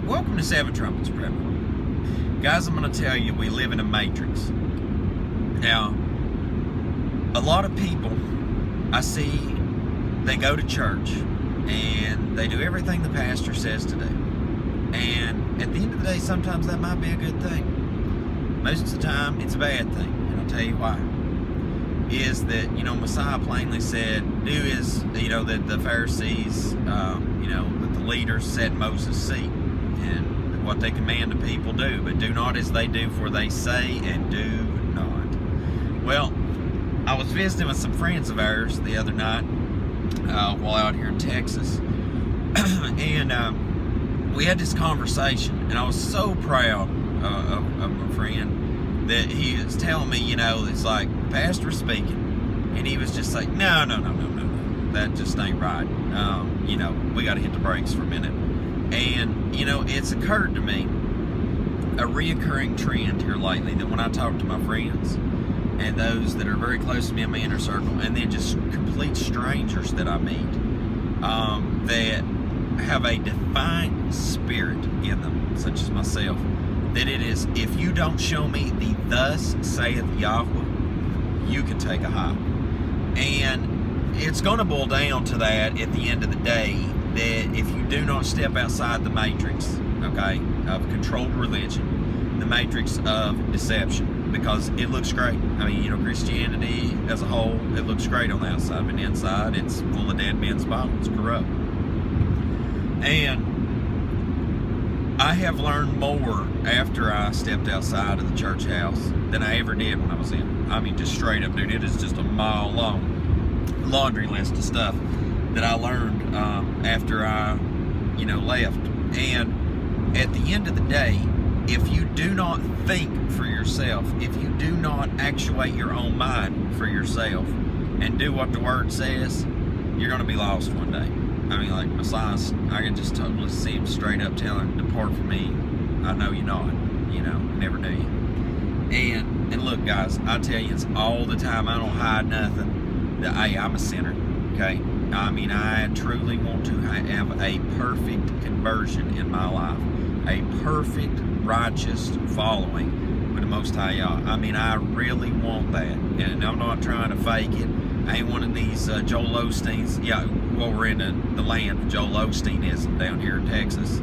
Welcome to Seven Trumpets Prep. Guys, I'm going to tell you, we live in a matrix. Now, a lot of people I see, they go to church and they do everything the pastor says to do. And at the end of the day, sometimes that might be a good thing. Most of the time, it's a bad thing. And I'll tell you why. Is that, Messiah plainly said, do as, that the Pharisees, that the leaders set Moses' seat. And what they command the people do, but do not as they do, for they say and do not. Well, I was visiting with some friends of ours the other night while out here in Texas, and we had this conversation, and I was so proud of my friend that he was telling me, it's like the pastor was speaking, and he was just like, no, that just ain't right. We got to hit the brakes for a minute. And, it's occurred to me, a reoccurring trend here lately, that when I talk to my friends and those that are very close to me in my inner circle, and then just complete strangers that I meet, that have a defying spirit in them, such as myself, that it is, if you don't show me the thus saith Yahweh, you can take a hike. And it's going to boil down to that at the end of the day, that if you do not step outside the matrix, of controlled religion, the matrix of deception, because it looks great. Christianity as a whole, it looks great on the outside, but inside it's full of dead men's bones, corrupt. And I have learned more after I stepped outside of the church house than I ever did when I was in. Just straight up, dude, it is just a mile long laundry list of stuff that I learned after I, left. And at the end of the day, if you do not think for yourself, if you do not actuate your own mind for yourself and do what the Word says, you're going to be lost one day. Like Messiah, I can just totally see him straight up telling, depart from me, I know you not, never knew you. And look, guys, I tell you, it's all the time. I don't hide nothing. That, hey, I'm a sinner, okay? I truly want to have a perfect conversion in my life, a perfect righteous following with the Most High Yah. I really want that, and I'm not trying to fake it. I ain't one of these Joel Osteens. Yeah, well, we're in the land of Joel Osteenism down here in Texas.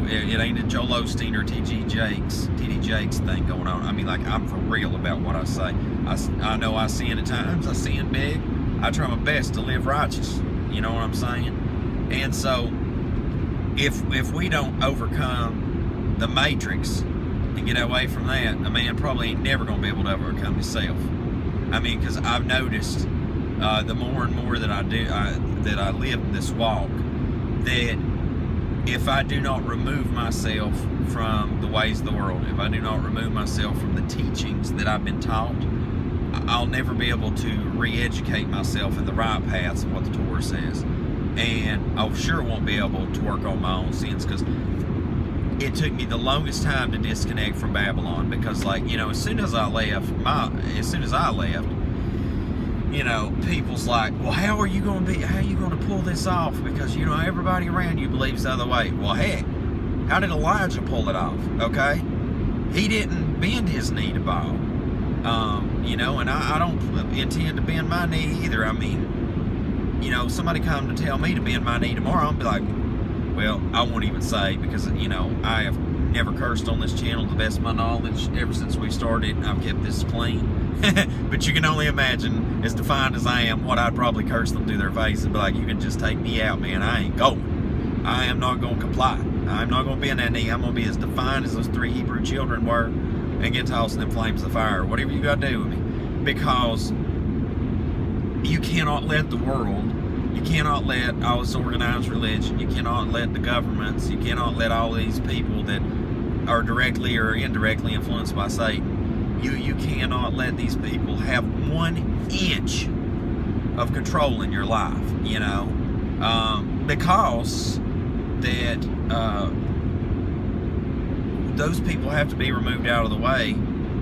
It ain't a Joel Osteen or TD Jakes thing going on. I'm for real about what I say. I know I sin at times. I sin big. I try my best to live righteous. You know what I'm saying? And so, if we don't overcome the matrix and get away from that, a man probably ain't never going to be able to overcome himself. Because I've noticed the more and more that I do, that I live this walk, that if I do not remove myself from the ways of the world, if I do not remove myself from the teachings that I've been taught, I'll never be able to re-educate myself in the right paths of what the Torah says. And I sure won't be able to work on my own sins, because it took me the longest time to disconnect from Babylon, because as soon as I left, people's like, well, how are you going to pull this off? Because, everybody around you believes the other way. Well, heck, how did Elijah pull it off? Okay? He didn't bend his knee to Baal. And I don't intend to bend my knee either. Somebody come to tell me to bend my knee tomorrow, I'll be like, well, I won't even say, because, I have never cursed on this channel to the best of my knowledge. Ever since we started, I've kept this clean. But you can only imagine, as defiant as I am, what I'd probably curse them to their face and be like, you can just take me out, man. I ain't going. I am not going to comply. I'm not going to bend that knee. I'm going to be as defiant as those 3 Hebrew children were and get tossed in the flames of fire. Whatever you got to do with me. Because you cannot let the world, you cannot let all this organized religion, you cannot let the governments, you cannot let all these people that are directly or indirectly influenced by Satan, you cannot let these people have 1 inch of control in your life, because that those people have to be removed out of the way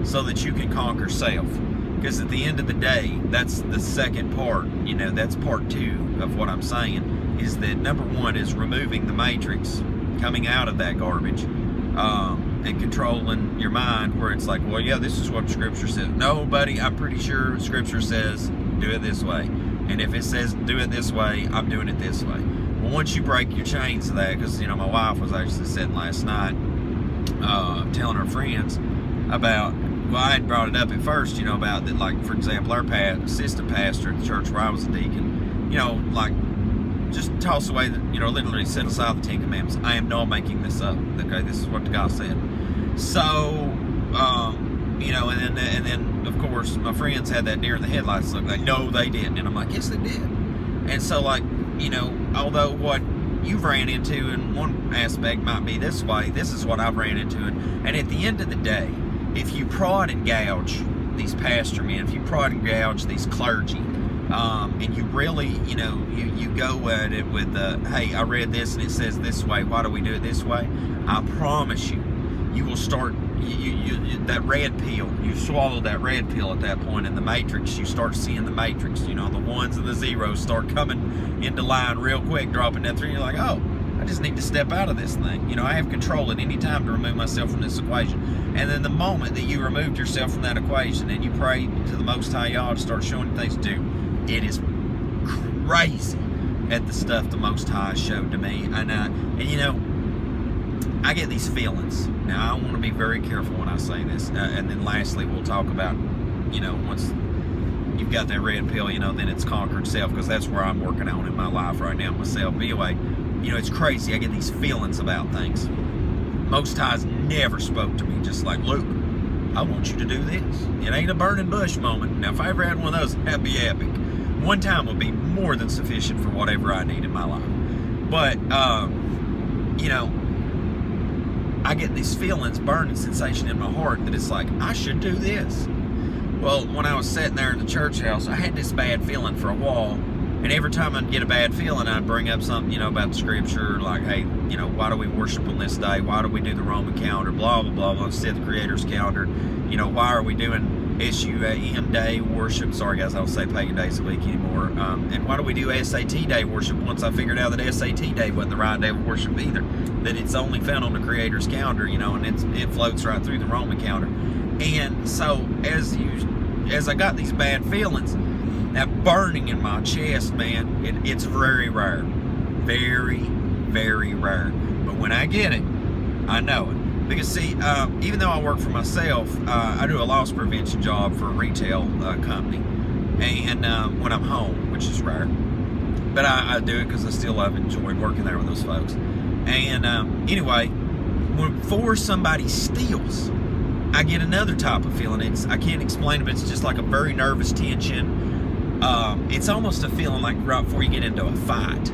so that you can conquer self. Because at the end of the day, that's the second part, that's part 2 of what I'm saying, is that number 1 is removing the matrix coming out of that garbage, and controlling your mind, where it's like, well, yeah, this is what Scripture says. No, buddy, I'm pretty sure Scripture says do it this way, and if it says do it this way, I'm doing it this way. Well, once you break your chains of that, because my wife was actually sitting last night, telling her friends about. Well, I had brought it up at first, about that, like, for example, our assistant pastor at the church where I was a deacon, like, just toss away, literally set aside the Ten Commandments. I am not making this up, okay? This is what the God said. So, and then, of course, my friends had that deer in the headlights look like, no, they didn't. And I'm like, yes, they did. And so, like, although what you've ran into in one aspect might be this way, this is what I've ran into. And at the end of the day, if you prod and gouge these pastor men, if you prod and gouge these clergy, and you really, you go at it with, hey, I read this and it says this way, why do we do it this way? I promise you will start, that red pill, you swallow that red pill at that point in the matrix, you start seeing the matrix, the ones and the zeros start coming into line real quick, dropping that through, you're like, oh, I just need to step out of this thing. I have control at any time to remove myself from this equation. And then the moment that you removed yourself from that equation and you pray to the Most High God to start showing you things to do, it is crazy at the stuff the Most High showed to me. And I get these feelings. Now, I want to be very careful when I say this. And then lastly, we'll talk about, once you've got that red pill, then it's conquered self, because that's where I'm working on in my life right now myself. But anyway, it's crazy. I get these feelings about things. Most High's never spoke to me just like, Luke, I want you to do this. It ain't a burning bush moment. Now, if I ever had one of those, that'd be epic. One time would be more than sufficient for whatever I need in my life. But, I get these feelings, burning sensation in my heart that it's like, I should do this. Well, when I was sitting there in the church house, I had this bad feeling for a while. And every time I'd get a bad feeling, I'd bring up something, about the Scripture, like, hey, why do we worship on this day? Why do we do the Roman calendar? Blah, blah, blah, blah, instead of the Creator's calendar. Why are we doing SUAM day worship? Sorry, guys, I don't say pagan days a week anymore. And why do we do SAT day worship once I figured out that SAT day wasn't the right day of worship either? That it's only found on the Creator's calendar, and it floats right through the Roman calendar. And so, as I got these bad feelings, that burning in my chest, man, it's very rare. Very, very rare. But when I get it, I know it. Because, see, even though I work for myself, I do a loss prevention job for a retail company. And when I'm home, which is rare. But I do it because I still love enjoying working there with those folks. And anyway, before somebody steals, I get another type of feeling. I can't explain it, but it's just like a very nervous tension. It's almost a feeling like right before you get into a fight,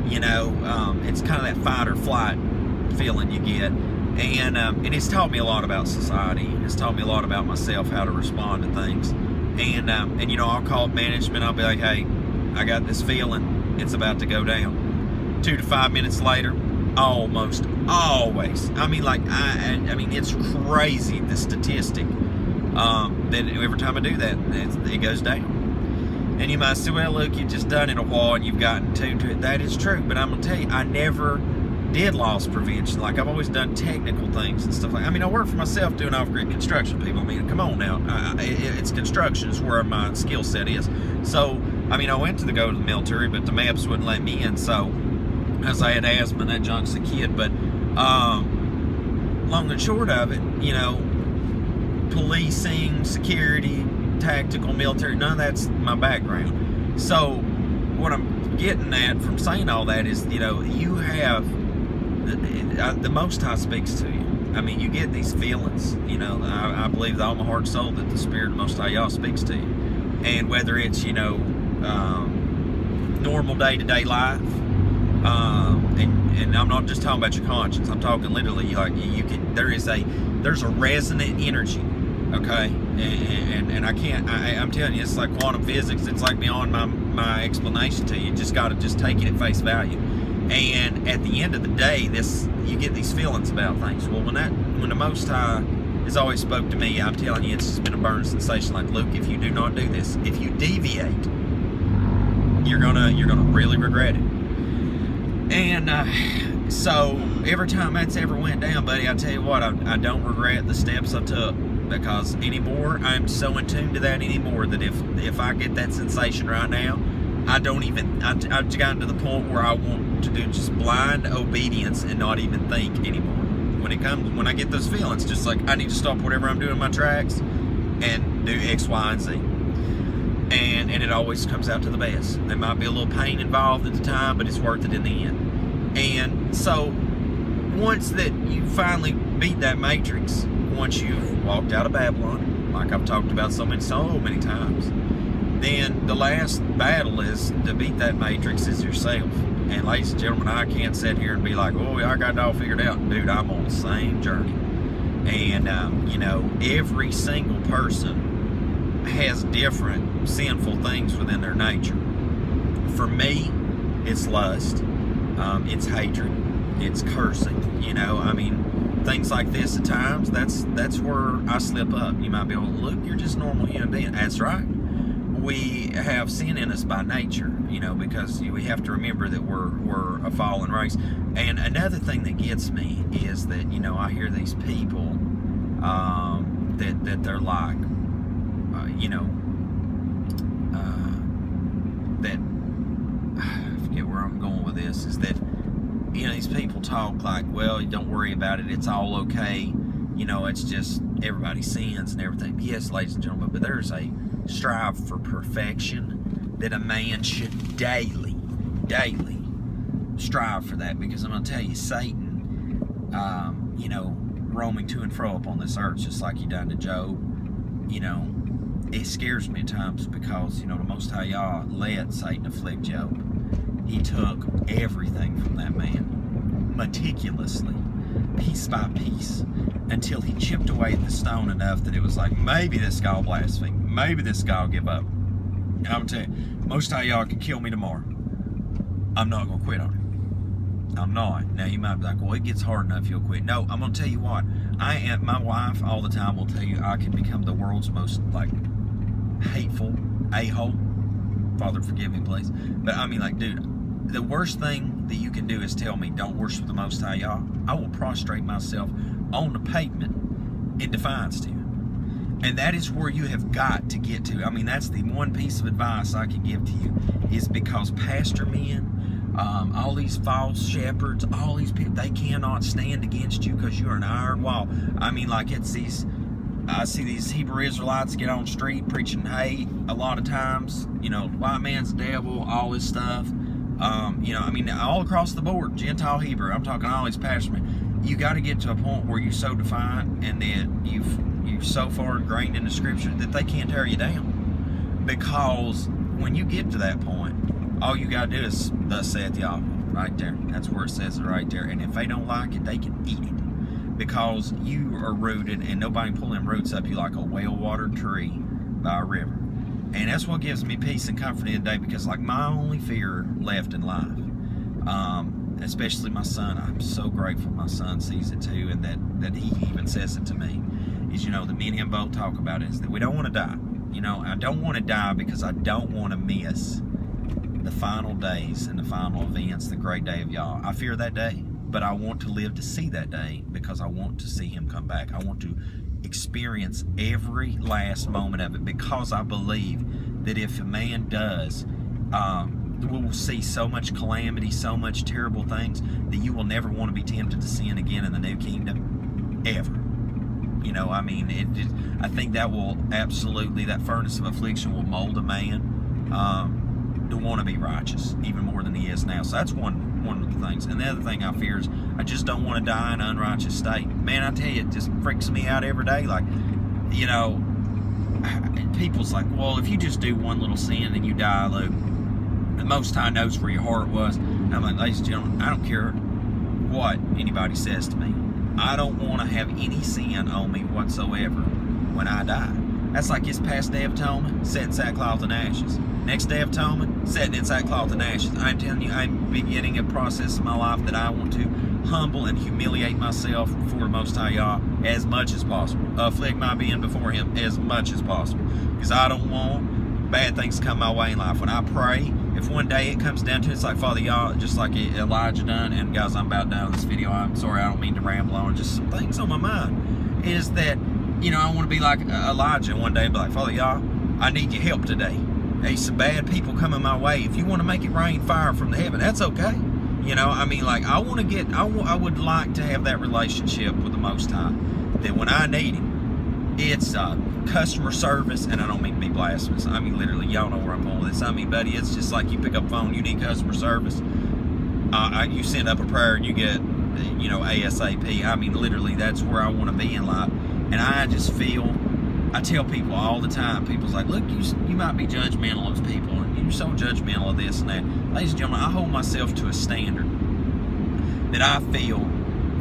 it's kind of that fight or flight feeling you get. And it's taught me a lot about society. It's taught me a lot about myself, how to respond to things. And I'll call management. I'll be like, hey, I got this feeling. It's about to go down. 2 to 5 minutes later, almost always. I mean, it's crazy, the statistic. That every time I do that, it goes down. And you might say, well, Luke, you've just done it a while and you've gotten tuned to it. That is true. But I'm going to tell you, I never did loss prevention. Like, I've always done technical things and stuff like that. I work for myself doing off-grid construction, people. Come on now. It's construction is where my skill set is. So, I went to go to the military, but the maps wouldn't let me in. So, as I had asthma and that junk's a kid. But long and short of it, policing, security, tactical, military, none of that's my background. So what I'm getting at from saying all that is, you have the Most High speaks to you. You get these feelings. I believe with all my heart and soul that the Spirit of the Most High Yah speaks to you. And whether it's normal day-to-day life, and I'm not just talking about your conscience. I'm talking literally, like, there's a resonant energy. Okay, and I'm telling you, it's like quantum physics. It's like beyond my explanation to you. You just got to just take it at face value. And at the end of the day, you get these feelings about things. Well, when the Most High has always spoke to me, I'm telling you, it's just been a burning sensation. Like, Luke, if you do not do this, if you deviate, you're gonna really regret it. And So every time that's ever went down, buddy, I tell you what, I don't regret the steps I took, because anymore, I'm so in tune to that anymore that if I get that sensation right now, I've gotten to the point where I want to do just blind obedience and not even think anymore. When I get those feelings, just like I need to stop whatever I'm doing in my tracks and do X, Y, and Z. And it always comes out to the best. There might be a little pain involved at the time, but it's worth it in the end. And so once that you finally beat that matrix, once you've walked out of Babylon, like I've talked about so many times, then the last battle is to beat that matrix is yourself. And ladies and gentlemen, I can't sit here and be like, oh, I got it all figured out. Dude, I'm on the same journey. And, every single person has different sinful things within their nature. For me, it's lust, it's hatred, it's cursing, things like this at times. That's where I slip up. You might be able to look, you're just a normal human being. That's right. We have sin in us by nature, because we have to remember that we're a fallen race. And another thing that gets me is that, I hear these people that they're like, that I forget where I'm going with this, is that, these people talk like, well, don't worry about it, it's all okay, it's just everybody sins and everything. Yes, ladies and gentlemen, but there's a strive for perfection that a man should daily strive for that, because I'm going to tell you, Satan, roaming to and fro upon this earth, just like he done to Job, it scares me at times, because, the Most High Yah let Satan afflict Job. He took everything from that man, meticulously, piece by piece, until he chipped away at the stone enough that it was like, maybe this guy will blaspheme, maybe this guy will give up. And I'm going to tell you, Most High Yah can kill me tomorrow. I'm not going to quit on him. I'm not. Now, you might be like, well, it gets hard enough, you'll quit. No, I'm going to tell you what. My wife all the time will tell you I can become the world's most, hateful a-hole. Father, forgive me, please. But, dude, the worst thing that you can do is tell me, don't worship the Most High Yah. I will prostrate myself on the pavement in defiance to you. And that is where you have got to get to. That's the one piece of advice I can give to you, is because pastor men, all these false shepherds, all these people, they cannot stand against you, because you're an iron wall. I see these Hebrew Israelites get on the street preaching hate a lot of times, white man's devil, all this stuff. All across the board, Gentile Hebrew, I'm talking all these pastormen. You got to get to a point where you're so defiant and that you're so far ingrained in the scripture that they can't tear you down. Because when you get to that point, all you got to do is, thus saith Yahweh, right there. That's where it says it right there. And if they don't like it, they can eat it. Because you are rooted, and nobody can pull them roots up you like a well-watered tree by a river. And that's what gives me peace and comfort in the day, because my only fear left in life, especially my son, I'm so grateful my son sees it too, and that he even says it to me, is, that me and him both talk about it, is that we don't want to die. I don't want to die because I don't want to miss the final days and the final events, the great day of Yah. I fear that day, but I want to live to see that day, because I want to see him come back. I want to experience every last moment of it, because I believe that if a man does, we will see so much calamity, so much terrible things, that you will never want to be tempted to sin again in the new kingdom, ever. I think that will absolutely, that furnace of affliction will mold a man to want to be righteous even more than he is now. So that's one of the things. And the other thing I fear is I just don't want to die in an unrighteous state. Man, I tell you, it just freaks me out every day. People's like, well, if you just do one little sin and you die, Luke, the Most High knows where your heart was. And I'm like, ladies and gentlemen, I don't care what anybody says to me. I don't want to have any sin on me whatsoever when I die. That's like this past Day of Atonement, setting sackcloth and ashes. Next Day of Atonement, setting in sackcloth and ashes. I'm telling you, I'm beginning a process in my life that I want to humble and humiliate myself before the Most High Yah as much as possible. Afflict my being before Him as much as possible. Because I don't want bad things to come my way in life. When I pray, if one day it comes down to it's like, Father, y'all, just like Elijah done, and guys, I'm about done with this video. I'm sorry, I don't mean to ramble on. Just some things on my mind is that, you know, I want to be like Elijah one day and be like, Father, y'all, I need your help today. Hey, some bad people coming my way. If you want to make it rain fire from the heaven, that's okay. You know, I mean, like, I would like to have that relationship with the Most High, that when I need Him, it's customer service, and I don't mean to be blasphemous. I mean, literally, y'all know where I'm going with this. I mean, buddy, it's just like you pick up a phone, you need customer service. You send up a prayer and you get, you know, ASAP. I mean, literally, that's where I want to be in life. And I just feel, I tell people all the time, people's like, look, you might be judgmental of people, and you're so judgmental of this and that. Ladies and gentlemen, I hold myself to a standard that I feel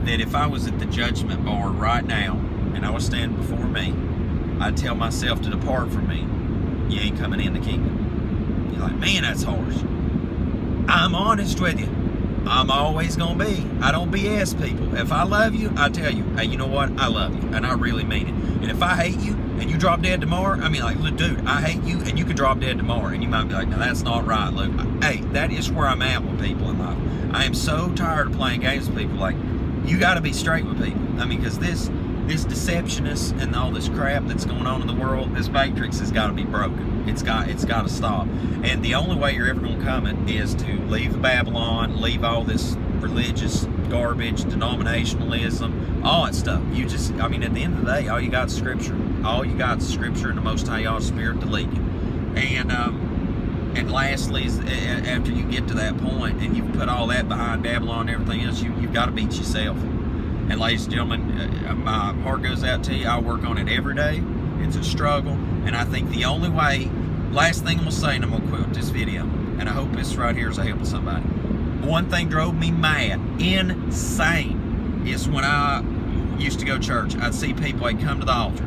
that if I was at the judgment board right now and I was standing before me, I'd tell myself to depart from me. You ain't coming in the kingdom. You're like, man, that's harsh. I'm honest with you. I'm always going to be. I don't BS people. If I love you, I tell you, hey, you know what? I love you, and I really mean it. And if I hate you and you drop dead tomorrow, I mean, like, look, dude, I hate you and you can drop dead tomorrow. And you might be like, no, that's not right, Luke. Hey, that is where I'm at with people in life. I am so tired of playing games with people. Like, you got to be straight with people. I mean, because this deceptionist and all this crap that's going on in the world, this matrix has got to be broken. It's got to stop. And the only way you're ever going to come it is to leave Babylon, leave all this religious garbage, denominationalism, all that stuff. You just, I mean, at the end of the day, all you got is Scripture. All you got is Scripture and the Most High God's Spirit to lead you. And lastly, is after you get to that point and you've put all that behind Babylon and everything else, you've got to beat yourself. And ladies and gentlemen, my heart goes out to you. I work on it every day. It's a struggle. And I think the only way, last thing I'm going to say, and I'm going to quit this video, and I hope this right here is a help to somebody. One thing drove me mad, insane, is when I used to go to church. I'd see people, they'd come to the altar.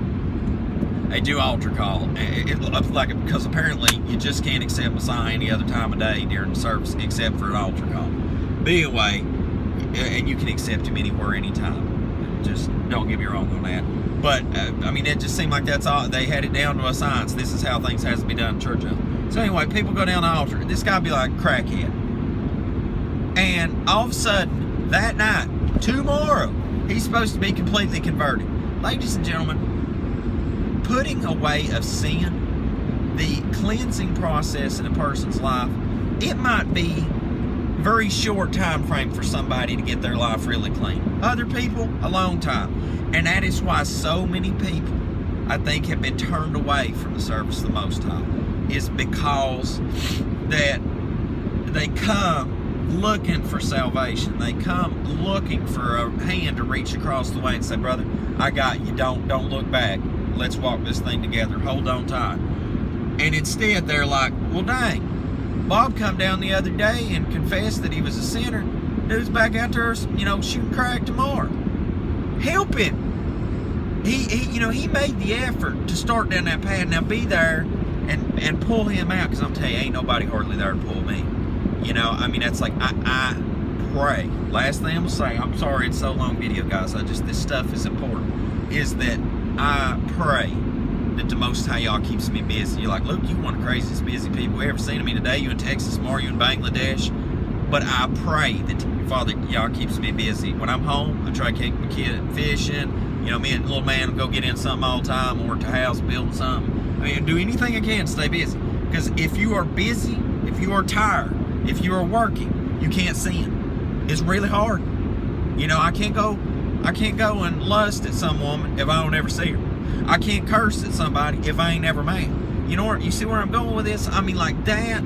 They do altar call. Because apparently you just can't accept Messiah any other time of day during the service except for an altar call. But anyway, and you can accept him anywhere, anytime. Just don't get me wrong on that. But, I mean, it just seemed like that's all. They had it down to a science. This is how things has to be done in church. So anyway, people go down the altar. This guy be like crackhead. And all of a sudden, that night, tomorrow, he's supposed to be completely converted. Ladies and gentlemen, putting away of sin, the cleansing process in a person's life, it might be very short time frame for somebody to get their life really clean. Other people, a long time. And that is why so many people, I think, have been turned away from the service of the Most High, is because that they come looking for salvation. They come looking for a hand to reach across the way and say, brother, I got you. Don't look back. Let's walk this thing together. Hold on tight. And instead, they're like, well, dang. Bob come down the other day and confessed that he was a sinner. Dude's back out there, you know, shooting crack tomorrow. Help him. He made the effort to start down that path. Now be there and pull him out, because I'm telling you, ain't nobody hardly there to pull me. You know, I mean, that's like, I pray. Last thing I'm gonna say, I'm sorry it's so long video, guys. This stuff is important. Is that I pray that the Most High y'all keeps me busy. You're like, Luke, you one of the craziest busy people we ever seen. I mean, today you in Texas, tomorrow you in Bangladesh. But I pray that Father y'all keeps me busy. When I'm home, I try to take my kid fishing. You know, me and little man will go get in something all the time, or at the house building something. I mean, do anything I can to stay busy. Because if you are busy, if you are tired, if you are working, you can't sin. It's really hard. You know, I can't go and lust at some woman if I don't ever see her. I can't curse at somebody if I ain't ever mad. You know what? You see where I'm going with this? I mean, like that.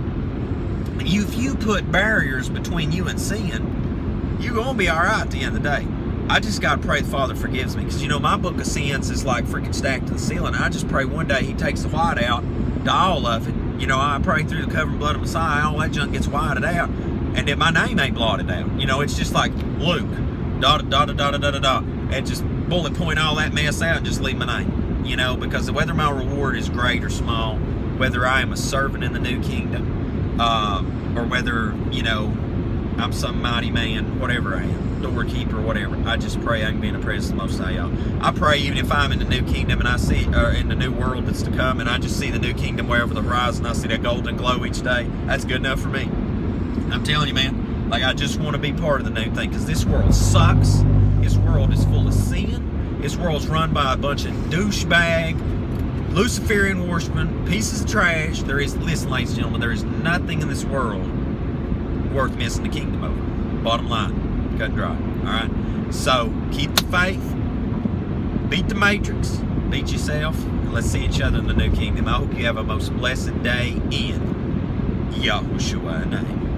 If you put barriers between you and sin, you're going to be all right at the end of the day. I just got to pray the Father forgives me. Because, you know, my book of sins is like freaking stacked to the ceiling. I just pray one day He takes the white out to all of it. You know, I pray through the covering blood of Messiah, all that junk gets whited out. And then my name ain't blotted out. You know, it's just like Luke, and just bullet point all that mess out and just leave my name. You know, because whether my reward is great or small, whether I am a servant in the new kingdom, or whether, you know, I'm some mighty man, whatever I am, doorkeeper, whatever. I just pray I can be in the presence of the Most High, y'all. I pray even if I'm in the new kingdom and I see, in the new world that's to come, and I just see the new kingdom way over the horizon, I see that golden glow each day, that's good enough for me. I'm telling you, man, like I just want to be part of the new thing, because this world sucks. This world is full of sin. This world's run by a bunch of douchebag, Luciferian worshipping, pieces of trash. Listen, ladies and gentlemen, there is nothing in this world worth missing the kingdom over. Bottom line, cut and dry. Alright? So, keep the faith, beat the matrix, beat yourself, and let's see each other in the new kingdom. I hope you have a most blessed day in Yahushua's name.